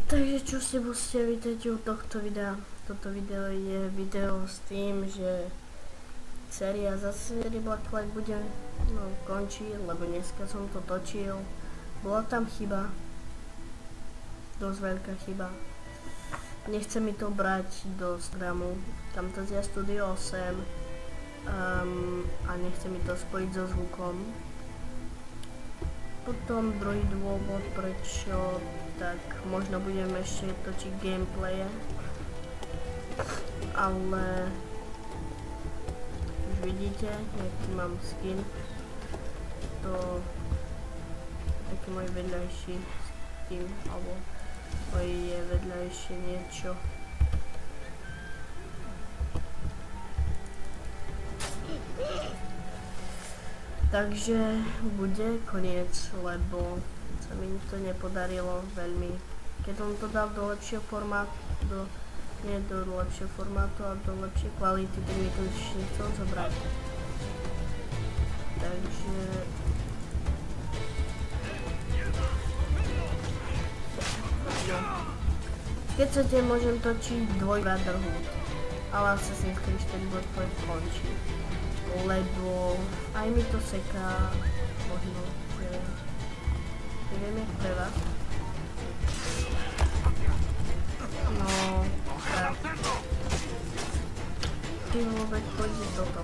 Takže čo si musíte vidieť u tohto videa? Toto video je video s tým, že séria zase Black Flag bude končiť, lebo dneska som to točil. Bola tam chyba, dosť veľká chyba. Nechce mi to brať do Instagramu, Camtasia Studio 8 a nechce mi to spojiť so zvukom. Potom druhý dôvod, prečo, tak možno budem ešte točiť gameplaye, ale už vidíte, aký mám skin, to taký môj vedľajší skin, alebo je vedľajšie niečo. Takže bude koniec, lebo sa mi to nepodarilo veľmi. Keď som to dal do lepšieho formátu, nie do lepšieho formátu, ale do lepšej kvality, tak mi to už nechcel zobrať. Takže keď chcete, môžem točiť dvoj Brotherhood, ale Assassin's Creed 4 Black Flag končí. Lebo aj mi to seká, možno, neviem jak pre vás. No, tak. Ty vôbec pôjde toto.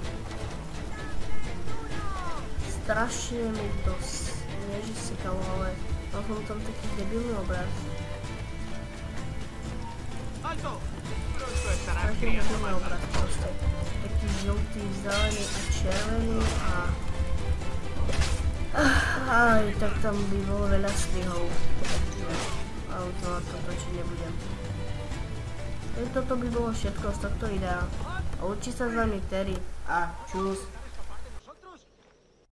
Strašne mi to, nie že sekalo, ale mal som tam taký debilný obraz. Strašne debilný obraz proste. Taký žltý, zelený a červený a aj tak tam by bolo veľa strihov, ale už na to točiť nebudem. Toto by bolo všetko z tohto videa a učí sa s vami Terry a čus.